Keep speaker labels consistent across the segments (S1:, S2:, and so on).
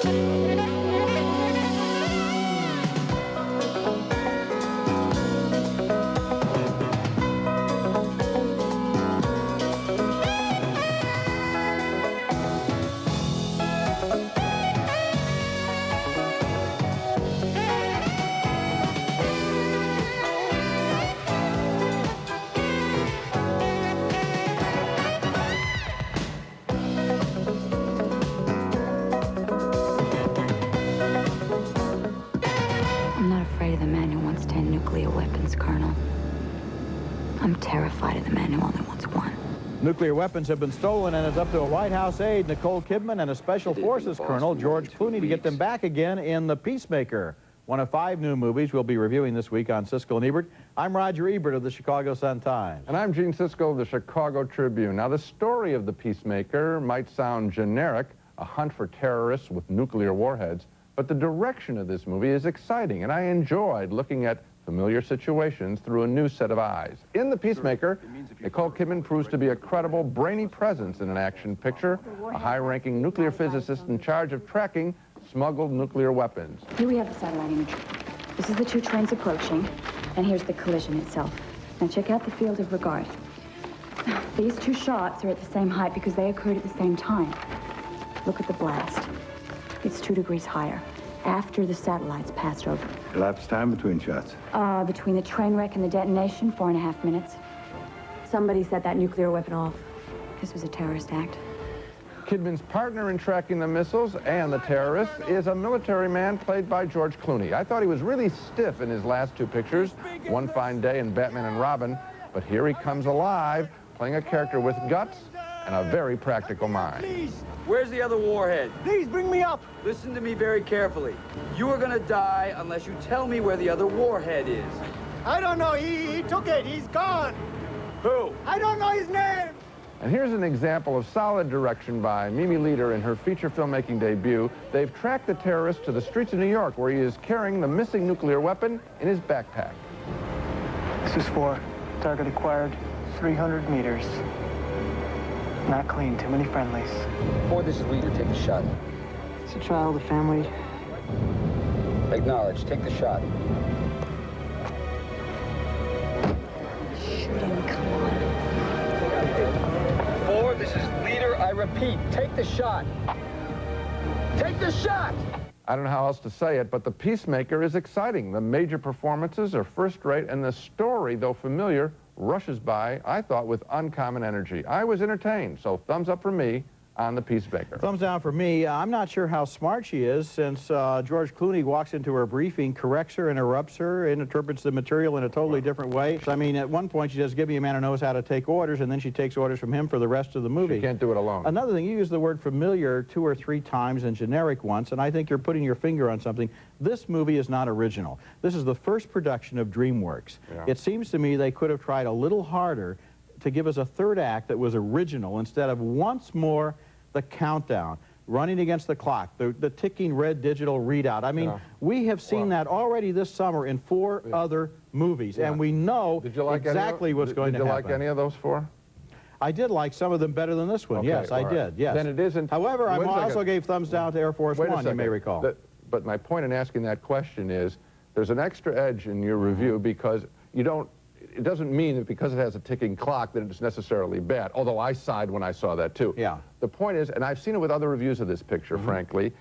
S1: I'm not afraid of the man who wants 10 nuclear weapons, Colonel. I'm terrified of the man who only wants one.
S2: Nuclear weapons have been stolen, and it's up to a White House aide, Nicole Kidman, and a Special Forces Colonel, George Clooney, to get them back again in The Peacemaker, one of 5 new movies we'll be reviewing this week on Siskel and Ebert. I'm Roger Ebert of the Chicago Sun-Times.
S3: And I'm Gene Siskel of the Chicago Tribune. Now, the story of The Peacemaker might sound generic, a hunt for terrorists with nuclear warheads, but the direction of this movie is exciting, and I enjoyed looking at familiar situations through a new set of eyes. In The Peacemaker, Nicole Kidman proves to be a credible, brainy presence in an action picture, a high-ranking nuclear physicist in charge of tracking smuggled nuclear weapons.
S1: Here we have the satellite imagery. This is the 2 trains approaching, and here's the collision itself. Now check out the field of regard. These 2 shots are at the same height because they occurred at the same time. Look at the blast. It's 2 degrees higher, after the satellites passed over.
S4: Elapsed time between shots?
S1: Between the train wreck and the detonation, 4.5 minutes. Somebody set that nuclear weapon off. This was a terrorist act.
S3: Kidman's partner in tracking the missiles and the terrorists is a military man played by George Clooney. I thought he was really stiff in his last 2 pictures, One Fine Day and Batman and Robin, but here he comes alive, playing a character with guts and a very practical mind.
S5: Please, where's the other warhead?
S6: Please, bring me up.
S5: Listen to me very carefully. You are gonna die unless you tell me where the other warhead is.
S6: I don't know. He took it. He's gone.
S5: Who?
S6: I don't know his name.
S3: And here's an example of solid direction by Mimi Leader in her feature filmmaking debut. They've tracked the terrorist to the streets of New York, where he is carrying the missing nuclear weapon in his backpack.
S6: This is 4. Target acquired. 300 meters. Not clean. Too many friendlies.
S5: 4, this is Leader. Take the shot.
S6: It's a trial of the family.
S5: Acknowledge. Take the shot.
S1: Shoot him, come on.
S5: 4, this is Leader. I repeat, take the shot. Take the shot!
S3: I don't know how else to say it, but The Peacemaker is exciting. The major performances are first-rate, and the story, though familiar, rushes by, I thought, with uncommon energy. I was entertained, so thumbs up for me on The Peacemaker.
S2: Thumbs down for me. I'm not sure how smart she is, since George Clooney walks into her briefing, corrects her, interrupts her, and interprets the material in a totally different way. I mean, at one point she says, give me a man who knows how to take orders, and then she takes orders from him for the rest of the movie.
S3: She can't do it alone.
S2: Another thing, you use the word familiar 2 or 3 times and generic once, and I think you're putting your finger on something. This movie is not original. This is the first production of DreamWorks.
S3: Yeah.
S2: It seems to me they could have tried a little harder to give us a 3rd act that was original instead of once more the countdown, running against the clock, the ticking red digital readout. I mean, we have seen that already this summer in 4 other movies, and we know exactly what's going to happen.
S3: Did you like any of those 4?
S2: I did like some of them better than this one.
S3: Okay,
S2: yes, I did. Yes.
S3: Then it isn't.
S2: However, I also gave thumbs down to Air Force One, you may recall.
S3: But my point in asking that question is, there's an extra edge in your review because you don't. It doesn't mean that because it has a ticking clock that it's necessarily bad, although I sighed when I saw that too.
S2: Yeah.
S3: The point is, and I've seen it with other reviews of this picture, frankly,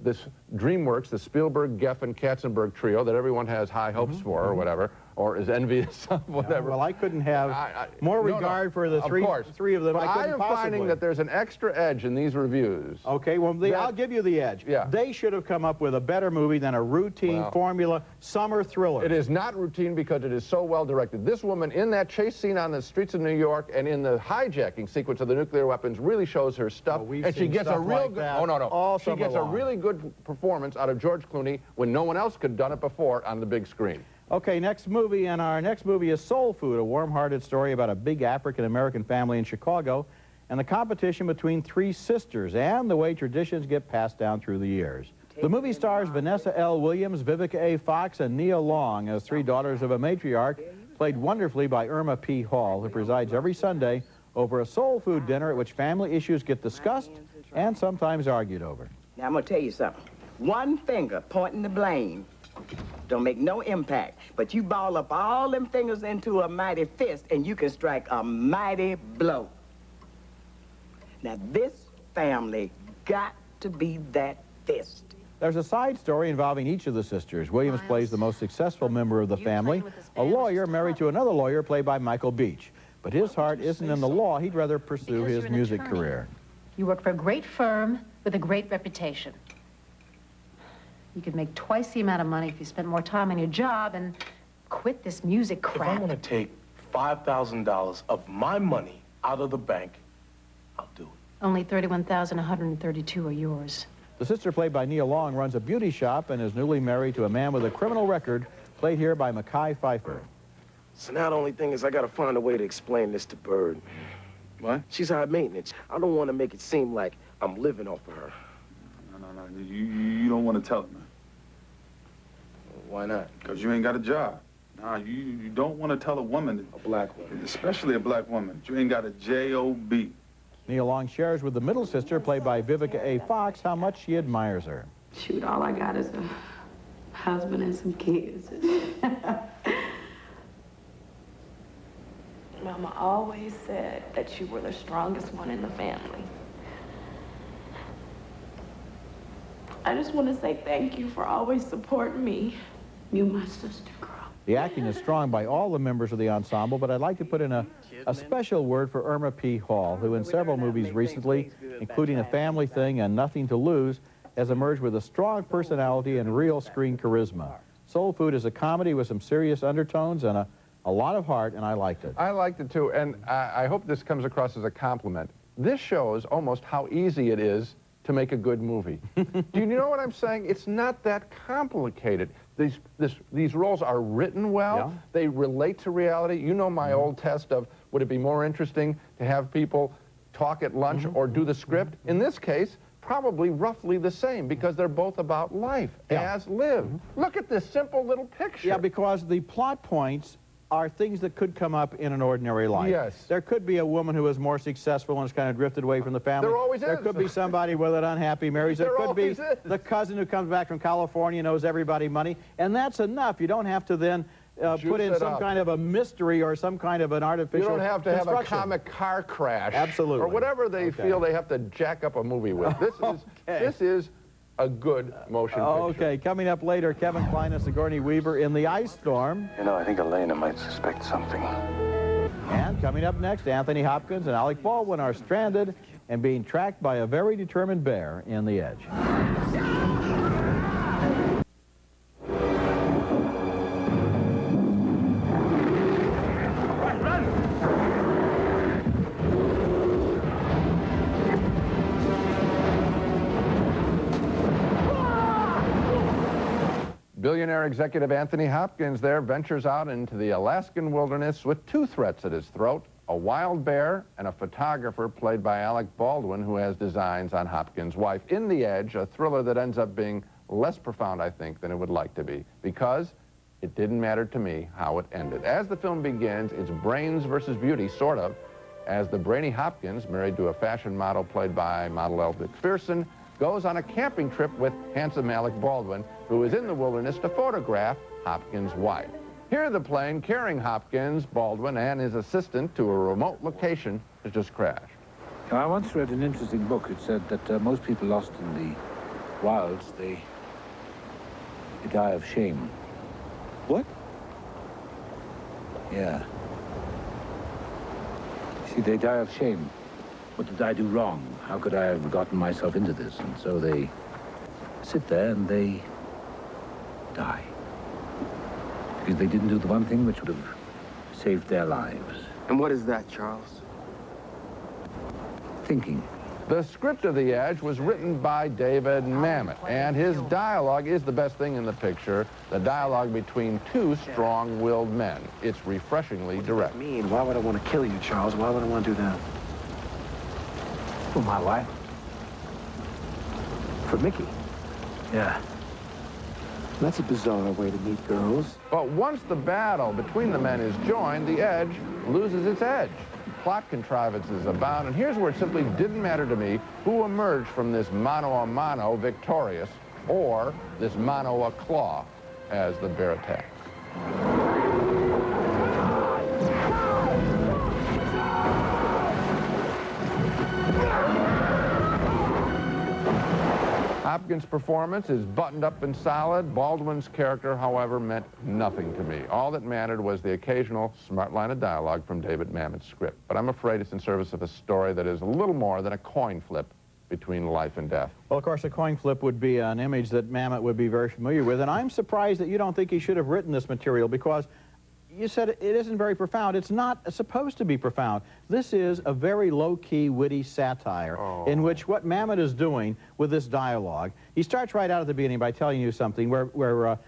S3: this DreamWorks, the Spielberg, Geffen, Katzenberg trio that everyone has high hopes for or whatever, or is envious of, whatever.
S2: Yeah, well, I couldn't have more regard for the three of them.
S3: But I am
S2: possibly.
S3: finding that there's an extra edge in these reviews.
S2: Okay, well, I'll give you the edge.
S3: Yeah.
S2: They should have come up with a better movie than a routine formula summer thriller.
S3: It is not routine because it is so well directed. This woman in that chase scene on the streets of New York and in the hijacking sequence of the nuclear weapons really shows her stuff.
S2: And she gets a real good.
S3: She gets a really good performance out of George Clooney when no one else could have done it before on the big screen.
S2: Okay, next movie, and our next movie is Soul Food, a warm-hearted story about a big African-American family in Chicago and the competition between 3 sisters and the way traditions get passed down through the years. The movie stars Vanessa L. Williams, Vivica A. Fox, and Nia Long as 3 daughters of a matriarch, played wonderfully by Irma P. Hall, who presides every Sunday over a soul food dinner at which family issues get discussed and sometimes argued over.
S7: Now, I'm going to tell you something. One finger pointing the blame don't make no impact, but you ball up all them fingers into a mighty fist, and you can strike a mighty blow. Now, this family got to be that fist.
S2: There's a side story involving each of the sisters. Williams plays the most successful member of the family, a lawyer married to another lawyer played by Michael Beach. But his heart isn't in the law. He'd rather pursue his music career.
S8: You work for a great firm with a great reputation. You could make twice the amount of money if you spent more time on your job and quit this music crap.
S9: If I want to take $5,000 of my money out of the bank, I'll do it.
S8: Only $31,132 are yours.
S2: The sister played by Nia Long runs a beauty shop and is newly married to a man with a criminal record, played here by Mekhi Phifer.
S9: So now the only thing is I got to find a way to explain this to Bird.
S4: What?
S9: She's high maintenance. I don't want to make it seem like I'm living off of her.
S4: No. You don't want to tell her, man.
S9: Why not?
S4: Because you ain't got a job. Nah, you don't want to tell a woman.
S9: A black woman.
S4: Especially a black woman. You ain't got a J-O-B.
S2: Nia Long shares with the middle sister, played by Vivica A. Fox, how much she admires her.
S10: Shoot, all I got is a husband and some kids. Mama always said that you were the strongest one in the family. I just want to say thank you for always supporting me. You my sister, girl.
S2: The acting is strong by all the members of the ensemble, but I'd like to put in a special word for Irma P. Hall, who in several movies recently, including A Family Thing and Nothing to Lose, has emerged with a strong personality and real screen charisma. Soul Food is a comedy with some serious undertones and a lot of heart, and I liked it.
S3: I liked it too, and I hope this comes across as a compliment. This shows almost how easy it is to make a good movie. Do you know what I'm saying? It's not that complicated. These roles are written well. Yeah. They relate to reality. You know my old test of, would it be more interesting to have people talk at lunch or do the script? In this case, probably roughly the same, because they're both about life as lived. Look at this simple little picture.
S2: Yeah, because the plot points are things that could come up in an ordinary life.
S3: Yes.
S2: There could be a woman who is more successful and has kind of drifted away from the family.
S3: There always is.
S2: There could be somebody with an unhappy marriage. There could be the cousin who comes back from California, knows everybody money, and that's enough. You don't have to then put in some kind of a mystery or some kind of an artificial
S3: You don't have to have a comic car crash.
S2: Absolutely.
S3: Or whatever they feel they have to jack up a movie with. This is a good motion picture.
S2: Okay, coming up later, Kevin Kline and Sigourney Weaver in The Ice Storm.
S4: You know, I think Elena might suspect something.
S2: And coming up next, Anthony Hopkins and Alec Baldwin are stranded and being tracked by a very determined bear in The Edge.
S3: Billionaire executive Anthony Hopkins there ventures out into the Alaskan wilderness with two threats at his throat, a wild bear and a photographer played by Alec Baldwin, who has designs on Hopkins' wife. In The Edge, a thriller that ends up being less profound, I think, than it would like to be, because it didn't matter to me how it ended. As the film begins, it's brains versus beauty, sort of, as the brainy Hopkins, married to a fashion model played by model Elle McPherson, goes on a camping trip with handsome Alec Baldwin, who is in the wilderness to photograph Hopkins' wife. Here the plane carrying Hopkins, Baldwin, and his assistant to a remote location has just crashed.
S11: I once read an interesting book. It said that most people lost in the wilds, they die of shame.
S4: What?
S11: Yeah. See, they die of shame. What did I do wrong? How could I have gotten myself into this? And so they sit there and they die. Because they didn't do the one thing which would have saved their lives.
S9: And what is that, Charles?
S11: Thinking.
S3: The script of The Edge was written by David Mamet, and his dialogue is the best thing in the picture, the dialogue between two strong-willed men. It's refreshingly direct.
S9: What do you mean? Why would I want to kill you, Charles? Why would I want to do that?
S11: For my wife.
S9: For Mickey?
S11: Yeah.
S9: That's a bizarre way to meet girls.
S3: But once the battle between the men is joined, The Edge loses its edge. Plot contrivances abound, and here's where it simply didn't matter to me who emerged from this mano-a-mano victorious, or this mano-a-claw as the bear attacks. Hopkins' performance is buttoned up and solid. Baldwin's character, however, meant nothing to me. All that mattered was the occasional smart line of dialogue from David Mamet's script. But I'm afraid it's in service of a story that is a little more than a coin flip between life and death.
S2: Well, of course, a coin flip would be an image that Mamet would be very familiar with, and I'm surprised that you don't think he should have written this material, because you said it isn't very profound. It's not supposed to be profound. This is a very low-key, witty satire in which what Mamet is doing with this dialogue, he starts right out at the beginning by telling you something where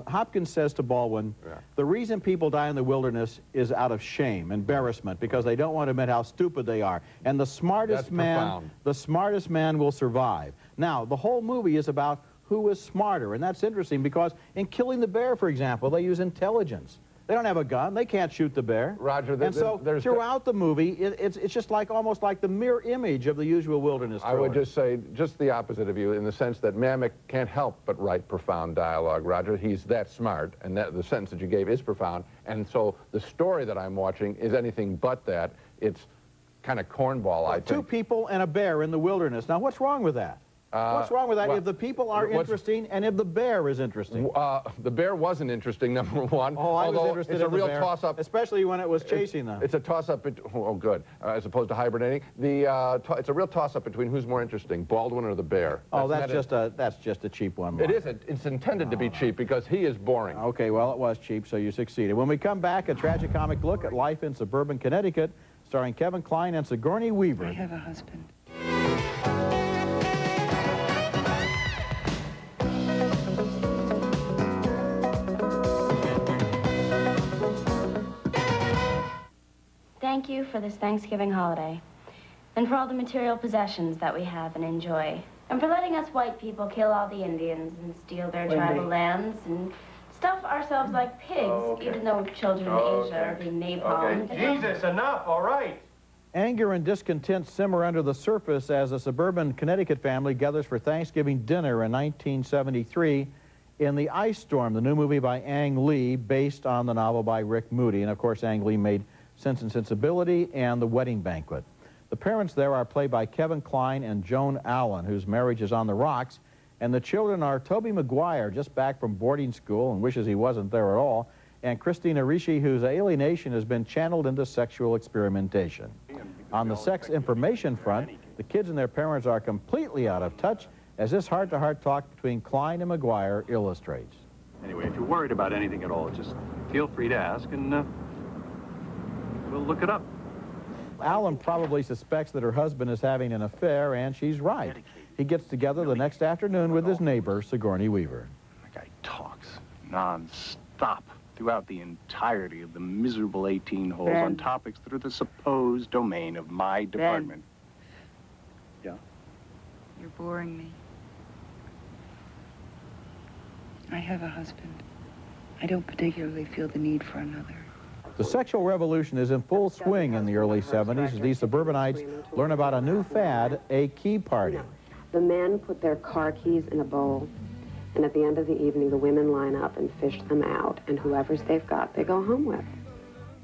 S2: Hopkins says to Baldwin, the reason people die in the wilderness is out of shame, embarrassment, because they don't want to admit how stupid they are. And the smartest man will survive. Now, the whole movie is about who is smarter, and that's interesting because in killing the bear, for example, they use intelligence. They don't have a gun. They can't shoot the bear.
S3: Roger.
S2: And so throughout the movie, it's just like almost like the mirror image of the usual wilderness story.
S3: I would just say just the opposite of you in the sense that Mamet can't help but write profound dialogue, Roger. He's that smart, and the sentence that you gave is profound. And so the story that I'm watching is anything but that. It's kind of cornball, I think.
S2: Two people and a bear in the wilderness. Now, what's wrong with that? What's wrong with that if the people are interesting and if the bear is interesting?
S3: The bear wasn't interesting, number one.
S2: Oh, I was interested in the bear.
S3: It's a real toss-up.
S2: Especially when it was chasing them.
S3: It's a toss-up, good, as opposed to hibernating. It's a real toss-up between who's more interesting, Baldwin or the bear.
S2: That's just a cheap one.
S3: It isn't. It's intended to be cheap because he is boring.
S2: Okay, well, it was cheap, so you succeeded. When we come back, a tragicomic look at life in suburban Connecticut, starring Kevin Kline and Sigourney Weaver.
S12: I have a husband.
S13: Thank you for this Thanksgiving holiday, and for all the material possessions that we have and enjoy, and for letting us white people kill all the Indians and steal their tribal lands and stuff ourselves like pigs, even though children in Asia are being napalmed.
S5: Jesus, enough, all right.
S2: Anger and discontent simmer under the surface as a suburban Connecticut family gathers for Thanksgiving dinner in 1973 in The Ice Storm, the new movie by Ang Lee, based on the novel by Rick Moody. And of course, Ang Lee made Sense and Sensibility and The Wedding Banquet. The parents there are played by Kevin Kline and Joan Allen, whose marriage is on the rocks, and the children are Tobey Maguire, just back from boarding school and wishes he wasn't there at all, and Christina Ricci, whose alienation has been channeled into sexual experimentation. On the sex information front, the kids and their parents are completely out of touch, as this heart-to-heart talk between Kline and Maguire illustrates.
S14: Anyway, if you're worried about anything at all, just feel free to ask, and we'll look it up.
S2: Allen probably suspects that her husband is having an affair, and she's right. He gets together the next afternoon with his neighbor, Sigourney Weaver.
S14: The guy talks non-stop throughout the entirety of the miserable 18 holes on topics that are the supposed domain of my department. Yeah?
S12: You're boring me. I have a husband. I don't particularly feel the need for another.
S2: The sexual revolution is in full swing in the early 70s as these suburbanites learn about a new fad, a key party.
S15: The men put their car keys in a bowl, and at the end of the evening, the women line up and fish them out, and whoever's they've got, they go home with.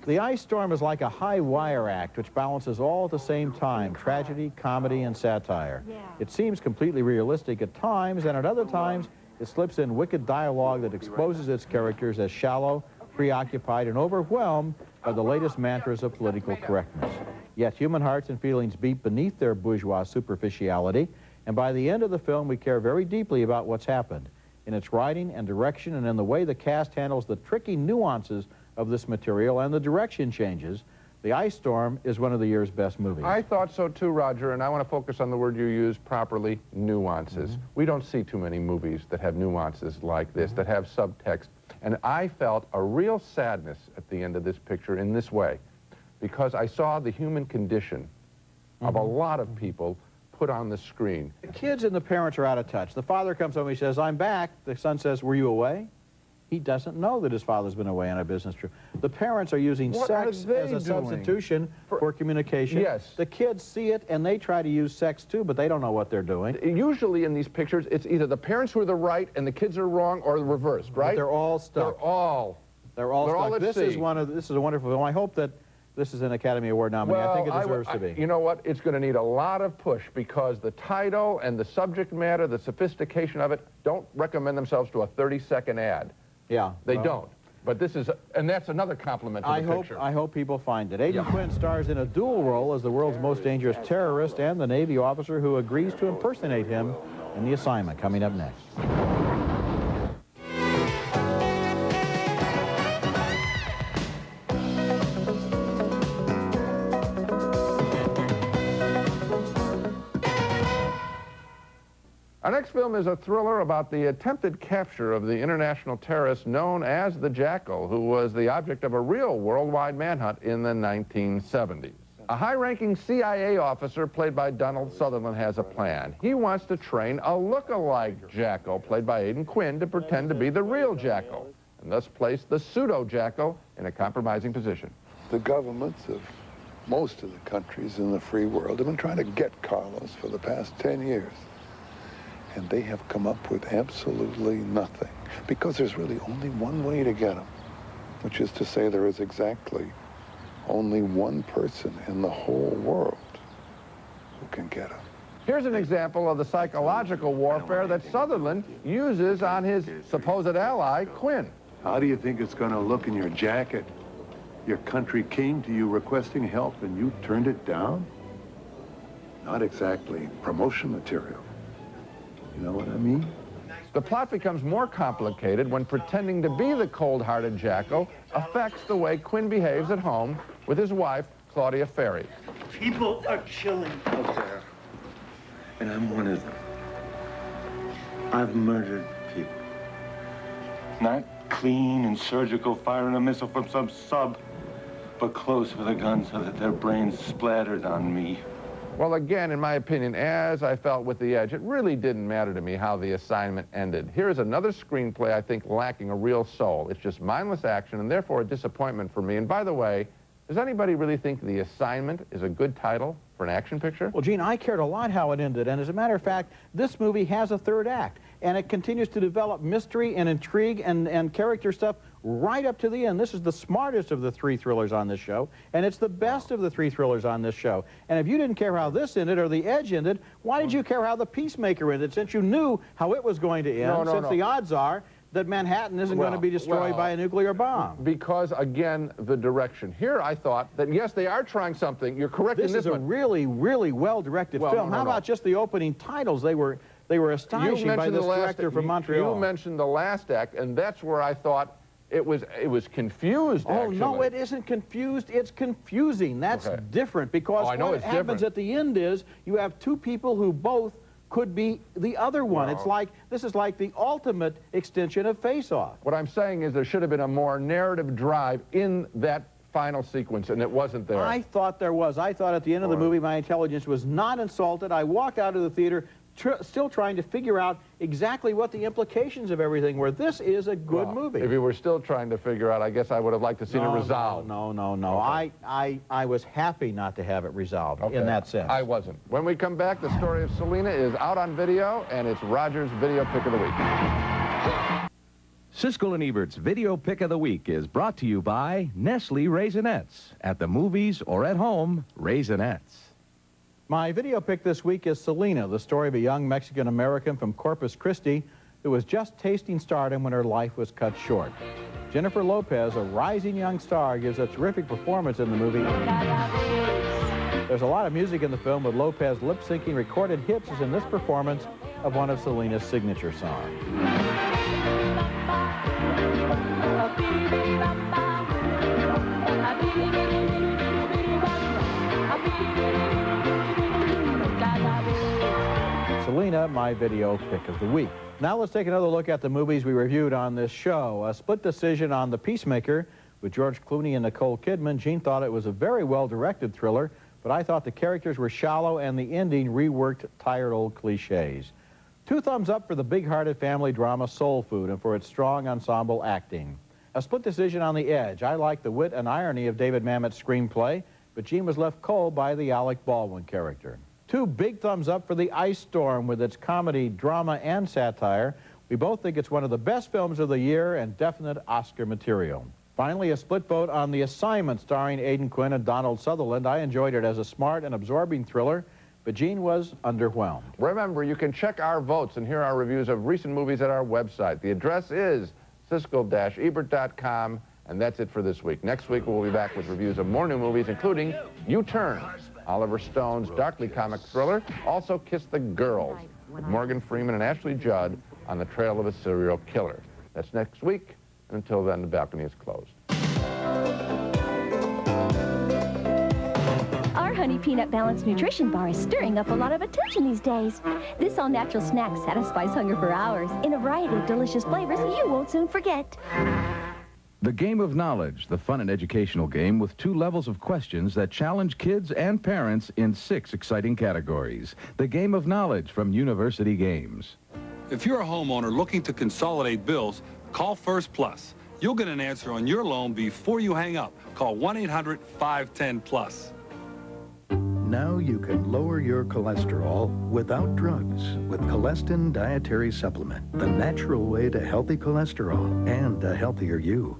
S2: The Ice Storm is like a high-wire act which balances all at the same time, tragedy, comedy, and satire. It seems completely realistic at times, and at other times, it slips in wicked dialogue that exposes its characters as shallow, preoccupied, and overwhelmed by the latest mantras of political correctness. Yet human hearts and feelings beat beneath their bourgeois superficiality, and by the end of the film, we care very deeply about what's happened, in its writing and direction, and in the way the cast handles the tricky nuances of this material and the direction changes. The Ice Storm is one of the year's best movies.
S3: I thought so too, Roger, and I want to focus on the word you used properly, nuances. We don't see too many movies that have nuances like this, that have subtext. And I felt a real sadness at the end of this picture in this way, because I saw the human condition of a lot of people put on the screen.
S2: The kids and the parents are out of touch. The father comes home, he says, "I'm back." The son says, "Were you away?" He doesn't know that his father's been away on a business trip. The parents are using sex as a substitution for communication.
S3: Yes.
S2: The kids see it, and they try to use sex, too, but they don't know what they're doing.
S3: Usually in these pictures, it's either the parents who are the right and the kids are wrong, or the reversed, right?
S2: But they're all stuck. They're all stuck. This is a wonderful film. I hope that this is an Academy Award nominee.
S3: Well,
S2: I think it deserves to be.
S3: You know what? It's going to need a lot of push because the title and the subject matter, the sophistication of it, don't recommend themselves to a 30-second ad.
S2: Yeah.
S3: They don't. But this is, and that's another compliment to the picture.
S2: I hope people find it. Aidan Quinn stars in a dual role as the world's most dangerous terrorist and the Navy officer who agrees to impersonate him in The Assignment, coming up next.
S3: Our next film is a thriller about the attempted capture of the international terrorist known as the Jackal, who was the object of a real worldwide manhunt in the 1970s. A high-ranking CIA officer, played by Donald Sutherland, has a plan. He wants to train a look-alike Jackal, played by Aidan Quinn, to pretend to be the real Jackal, and thus place the pseudo-Jackal in a compromising position.
S16: The governments of most of the countries in the free world have been trying to get Carlos for the past 10 years. And they have come up with absolutely nothing, because there's really only one way to get him, which is to say there is exactly only one person in the whole world who can get him.
S3: Here's an example of the psychological warfare that Sutherland uses on his supposed ally, Quinn.
S17: How do you think it's going to look in your jacket? Your country came to you requesting help and you turned it down? Not exactly promotion material. You know what I mean?
S3: The plot becomes more complicated when pretending to be the cold-hearted Jackal affects the way Quinn behaves at home with his wife, Claudia Ferry.
S18: People are killing out there, and I'm one of them. I've murdered people. Not clean and surgical, firing a missile from some sub, but close with a gun so that their brains splattered on me.
S3: Well, again, in my opinion, as I felt with The Edge, it really didn't matter to me how The Assignment ended. Here is another screenplay, I think, lacking a real soul. It's just mindless action and therefore a disappointment for me. And by the way, does anybody really think The Assignment is a good title for an action picture?
S2: Well, Gene, I cared a lot how it ended, and as a matter of fact, this movie has a third act, and it continues to develop mystery and intrigue and character stuff right up to the end. This is the smartest of the three thrillers on this show, and it's the best of the three thrillers on this show. And if you didn't care how this ended or The Edge ended, why did you care how The Peacemaker ended, since you knew how it was going to end, since the odds are that Manhattan isn't going to be destroyed by a nuclear bomb?
S3: Because, again, the direction. Here I thought that, yes, they are trying something. You're correct in this
S2: This is a really, really well-directed film. How about just the opening titles? They were astonishing by this director from Montreal.
S3: You mentioned the last act, and that's where I thought it was confused, actually.
S2: Oh, no, it isn't confused. It's confusing. That's different, because what happens at the end is you have two people who both could be the other one. It's like, this is like the ultimate extension of Face Off.
S3: What I'm saying is there should have been a more narrative drive in that final sequence, and it wasn't there.
S2: I thought there was. I thought at the end of the movie my intelligence was not insulted. I walked out of the theater still trying to figure out exactly what the implications of everything were. This is a good movie.
S3: If you were still trying to figure out, I guess I would have liked to see it resolved.
S2: No. I was happy not to have it resolved in that sense.
S3: I wasn't. When we come back, the story of Selena is out on video, and it's Roger's Video Pick of the Week.
S19: Siskel and Ebert's Video Pick of the Week is brought to you by Nestle Raisinets. At the movies or at home, Raisinets.
S2: My video pick this week is Selena, the story of a young Mexican-American from Corpus Christi who was just tasting stardom when her life was cut short. Jennifer Lopez, a rising young star, gives a terrific performance in the movie. There's a lot of music in the film, with Lopez lip-syncing recorded hits as in this performance of one of Selena's signature songs. Selena, my video pick of the week. Now let's take another look at the movies we reviewed on this show. A split decision on The Peacemaker with George Clooney and Nicole Kidman. Gene thought it was a very well-directed thriller, but I thought the characters were shallow and the ending reworked tired old cliches. 2 thumbs up for the big-hearted family drama Soul Food and for its strong ensemble acting. A split decision on The Edge. I like the wit and irony of David Mamet's screenplay, but Gene was left cold by the Alec Baldwin character. 2 big thumbs up for The Ice Storm with its comedy, drama, and satire. We both think it's one of the best films of the year and definite Oscar material. Finally, a split vote on The Assignment starring Aidan Quinn and Donald Sutherland. I enjoyed it as a smart and absorbing thriller, but Gene was underwhelmed.
S3: Remember, you can check our votes and hear our reviews of recent movies at our website. The address is Siskel-Ebert.com, and that's it for this week. Next week, we'll be back with reviews of more new movies, including U-Turn, Oliver Stone's darkly comic thriller, also Kiss the Girls, with Morgan Freeman and Ashley Judd on the trail of a serial killer. That's next week. Until then, the balcony is closed.
S20: Our Honey Peanut Balanced Nutrition Bar is stirring up a lot of attention these days. This all-natural snack satisfies hunger for hours in a variety of delicious flavors you won't soon forget.
S19: The Game of Knowledge, the fun and educational game with 2 levels of questions that challenge kids and parents in 6 exciting categories. The Game of Knowledge from University Games.
S21: If you're a homeowner looking to consolidate bills, call First Plus. You'll get an answer on your loan before you hang up. Call 1-800-510-PLUS.
S22: Now you can lower your cholesterol without drugs with Colestin Dietary Supplement, the natural way to healthy cholesterol and a healthier you.